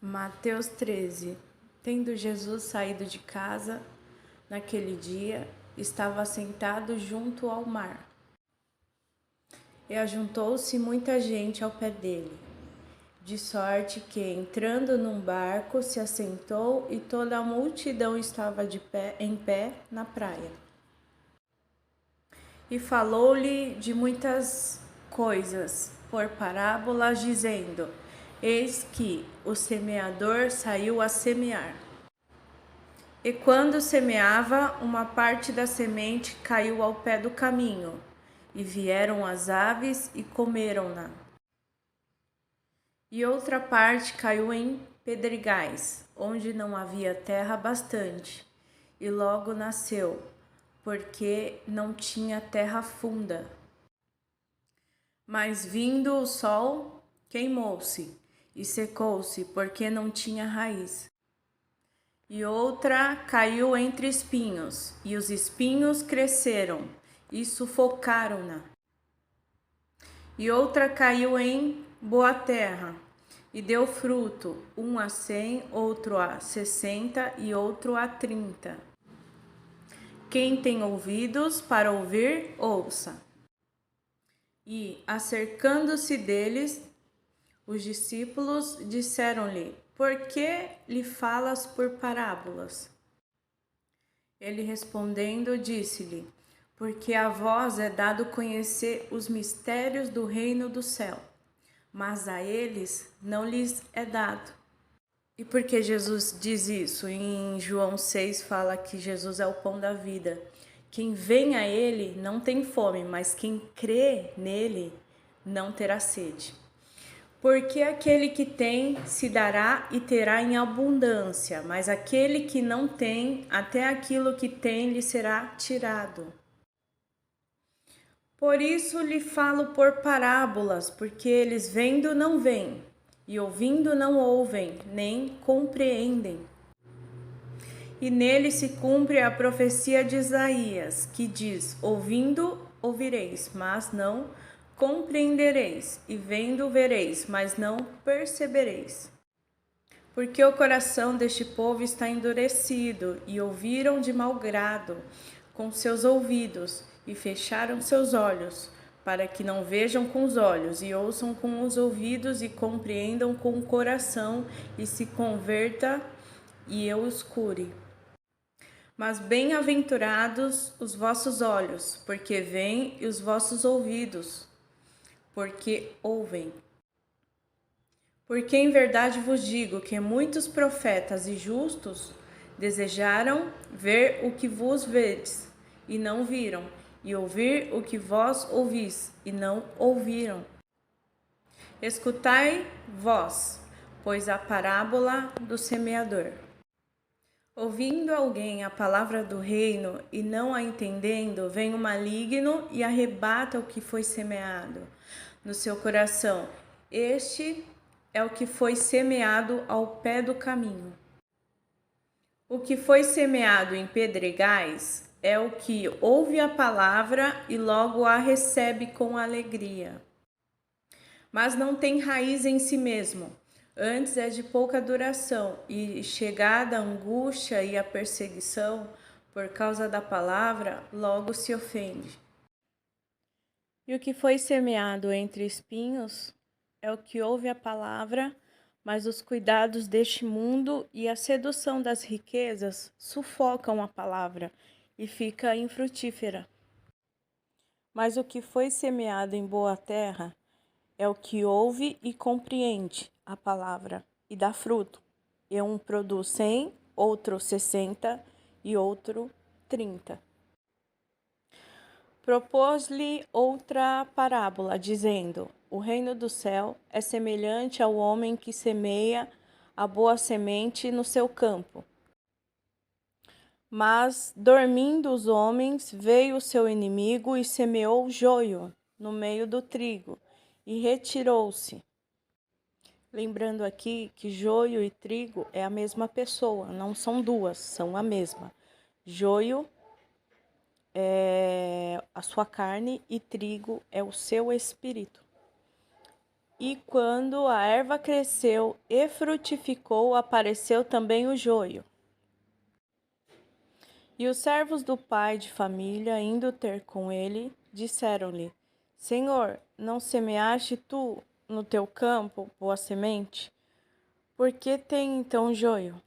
Mateus 13. Tendo Jesus saído de casa, naquele dia, estava sentado junto ao mar. E ajuntou-se muita gente ao pé dele, de sorte que, entrando num barco, se assentou e toda a multidão estava em pé na praia. E falou-lhe de muitas coisas, por parábolas, dizendo: Eis que o semeador saiu a semear. E quando semeava, uma parte da semente caiu ao pé do caminho, e vieram as aves e comeram-na. E outra parte caiu em pedregais, onde não havia terra bastante, e logo nasceu, porque não tinha terra funda. Mas vindo o sol, queimou-se e secou-se, porque não tinha raiz. E outra caiu entre espinhos, e os espinhos cresceram e sufocaram-na. E outra caiu em boa terra, e deu fruto, um a 100, outro a 60 e outro a 30. Quem tem ouvidos para ouvir, ouça. E, acercando-se deles, os discípulos disseram-lhe: Por que lhe falas por parábolas? Ele respondendo, disse-lhe: Porque a vós é dado conhecer os mistérios do reino do céu, mas a eles não lhes é dado. E por que Jesus diz isso? Em João 6 fala que Jesus é o pão da vida. Quem vem a ele não tem fome, mas quem crê nele não terá sede. Porque aquele que tem se dará e terá em abundância, mas aquele que não tem, até aquilo que tem lhe será tirado. Por isso lhe falo por parábolas, porque eles vendo não veem, e ouvindo não ouvem, nem compreendem. E nele se cumpre a profecia de Isaías, que diz: Ouvindo ouvireis, mas não compreendereis, e vendo vereis, mas não percebereis. Porque o coração deste povo está endurecido, e ouviram de mau grado com seus ouvidos, e fecharam seus olhos, para que não vejam com os olhos, e ouçam com os ouvidos, e compreendam com o coração, e se converta, e eu os cure. Mas bem-aventurados os vossos olhos, porque veem, e os vossos ouvidos, porque ouvem. Porque em verdade vos digo que muitos profetas e justos desejaram ver o que vos vedes, e não viram, e ouvir o que vós ouvis, e não ouviram. Escutai vós, pois a parábola do semeador. Ouvindo alguém a palavra do reino e não a entendendo, vem o maligno e arrebata o que foi semeado no seu coração. Este é o que foi semeado ao pé do caminho. O que foi semeado em pedregais é o que ouve a palavra e logo a recebe com alegria, mas não tem raiz em si mesmo. Antes é de pouca duração, e chegada a angústia e a perseguição por causa da palavra, logo se ofende. E o que foi semeado entre espinhos é o que ouve a palavra, mas os cuidados deste mundo e a sedução das riquezas sufocam a palavra e fica infrutífera. Mas o que foi semeado em boa terra é o que ouve e compreende a palavra e dá fruto. E um produz 100, outro 60 e outro 30. Propôs-lhe outra parábola, dizendo: O reino do céu é semelhante ao homem que semeia a boa semente no seu campo. Mas, dormindo os homens, veio o seu inimigo e semeou joio no meio do trigo, e retirou-se. Lembrando aqui que joio e trigo é a mesma pessoa, não são duas, são a mesma. Joio é a sua carne e trigo é o seu espírito. E quando a erva cresceu e frutificou, apareceu também o joio. E os servos do pai de família, indo ter com ele, disseram-lhe: Senhor, não semeaste tu no teu campo boa semente? Por que tem então joio?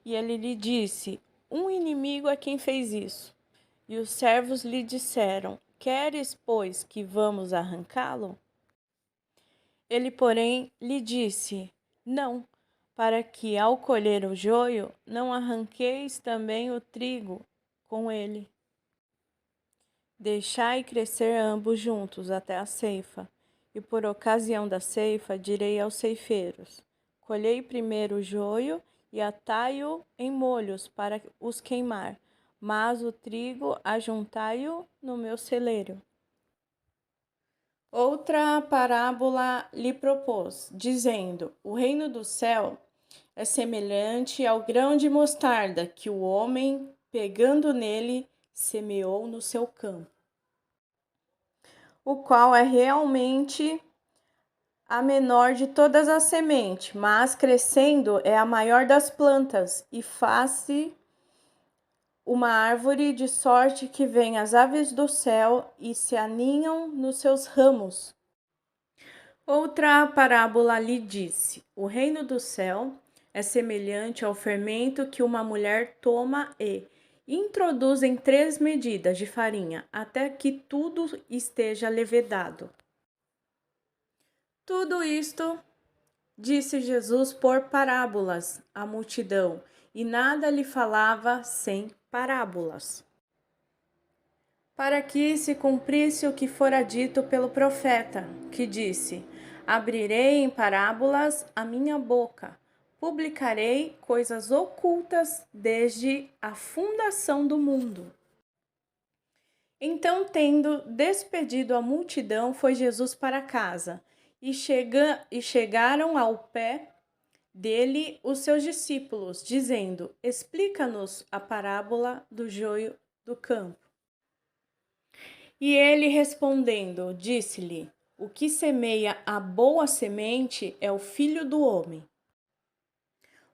E ele lhe disse: Um inimigo é quem fez isso. E os servos lhe disseram: Queres, pois, que vamos arrancá-lo? Ele, porém, lhe disse: Não, para que, ao colher o joio, não arranqueis também o trigo com ele. Deixai crescer ambos juntos até a ceifa, e por ocasião da ceifa direi aos ceifeiros: Colhei primeiro o joio e atai-o em molhos para os queimar, mas o trigo ajuntai-o no meu celeiro. Outra parábola lhe propôs, dizendo: O reino do céu é semelhante ao grão de mostarda que o homem, pegando nele, semeou no seu campo, o qual é realmente a menor de todas as sementes, mas crescendo é a maior das plantas e faz-se uma árvore de sorte que vêm as aves do céu e se aninham nos seus ramos. Outra parábola lhe disse: O reino do céu é semelhante ao fermento que uma mulher toma e introduz em 3 medidas de farinha, até que tudo esteja levedado. Tudo isto disse Jesus por parábolas à multidão, e nada lhe falava sem parábolas, para que se cumprisse o que fora dito pelo profeta, que disse: Abrirei em parábolas a minha boca, publicarei coisas ocultas desde a fundação do mundo. Então, tendo despedido a multidão, foi Jesus para casa, e chegaram ao pé dele os seus discípulos, dizendo: Explica-nos a parábola do joio do campo. E ele respondendo, disse-lhe: O que semeia a boa semente é o Filho do homem.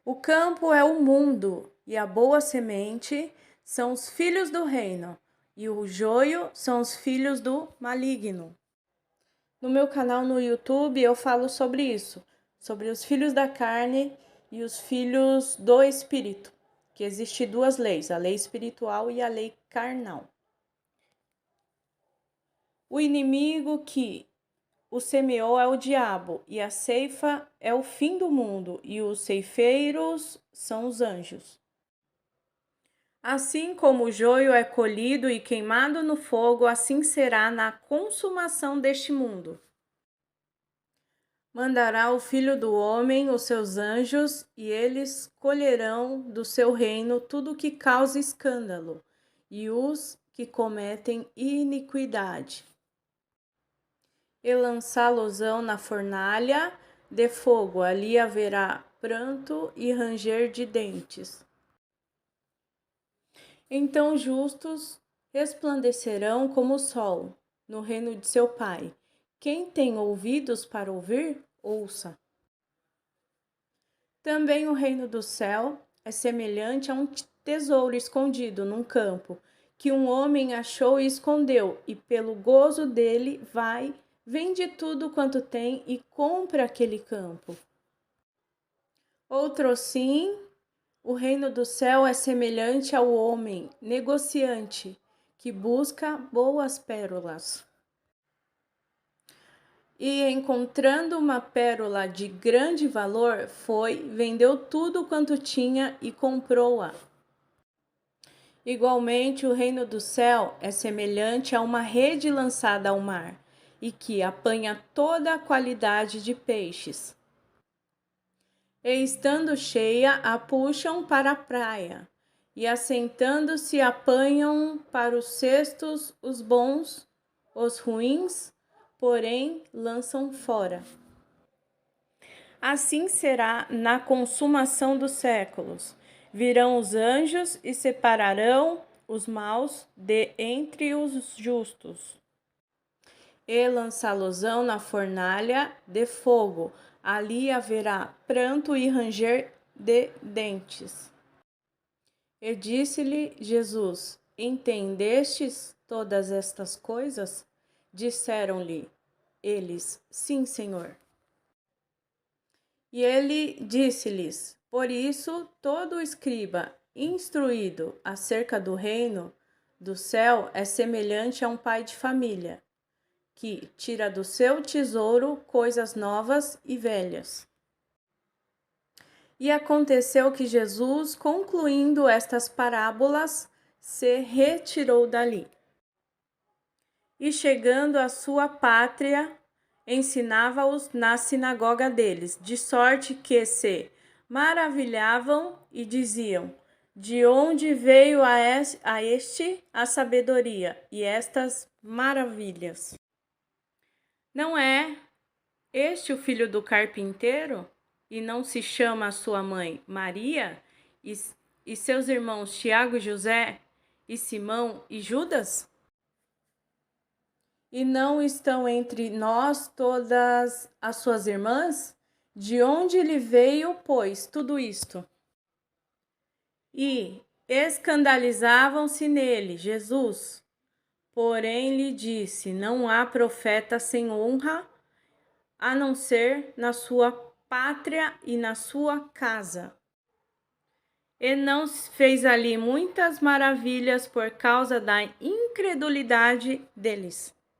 O campo é o mundo, e a boa semente são os filhos do reino, e o joio são os filhos do maligno. No meu canal no YouTube eu falo sobre isso, sobre os filhos da carne e os filhos do espírito, que existem 2 leis, a lei espiritual e a lei carnal. O inimigo que o semeou é o diabo, e a ceifa é o fim do mundo, e os ceifeiros são os anjos. Assim como o joio é colhido e queimado no fogo, assim será na consumação deste mundo. Mandará o Filho do Homem os seus anjos, e eles colherão do seu reino tudo o que causa escândalo, e os que cometem iniquidade, e lançá-los-ão na fornalha de fogo, ali haverá pranto e ranger de dentes. Então justos resplandecerão como o sol no reino de seu Pai. Quem tem ouvidos para ouvir, ouça. Também o reino do céu é semelhante a um tesouro escondido num campo, que um homem achou e escondeu, e pelo gozo dele vai, vende tudo quanto tem e compra aquele campo. Outro sim, o reino do céu é semelhante ao homem negociante, que busca boas pérolas. E encontrando uma pérola de grande valor, foi, vendeu tudo quanto tinha e comprou-a. Igualmente, o reino do céu é semelhante a uma rede lançada ao mar, e que apanha toda a qualidade de peixes. E estando cheia, a puxam para a praia, e assentando-se apanham para os cestos os bons, os ruins, porém lançam fora. Assim será na consumação dos séculos. Virão os anjos e separarão os maus de entre os justos, e lançá-los-ão na fornalha de fogo. Ali haverá pranto e ranger de dentes. E disse-lhe Jesus: Entendestes todas estas coisas? Disseram-lhe eles: Sim, Senhor. E ele disse-lhes: Por isso, todo escriba instruído acerca do reino do céu é semelhante a um pai de família, que tira do seu tesouro coisas novas e velhas. E aconteceu que Jesus, concluindo estas parábolas, se retirou dali. E chegando à sua pátria, ensinava-os na sinagoga deles, de sorte que se maravilhavam e diziam: De onde veio a este a sabedoria e estas maravilhas? Não é este o filho do carpinteiro? E não se chama a sua mãe Maria? E seus irmãos Tiago, José e Simão e Judas? E não estão entre nós todas as suas irmãs? De onde lhe veio, pois, tudo isto? E escandalizavam-se nele, Jesus. Porém lhe disse: Não há profeta sem honra, a não ser na sua pátria e na sua casa. E não fez ali muitas maravilhas por causa da incredulidade deles.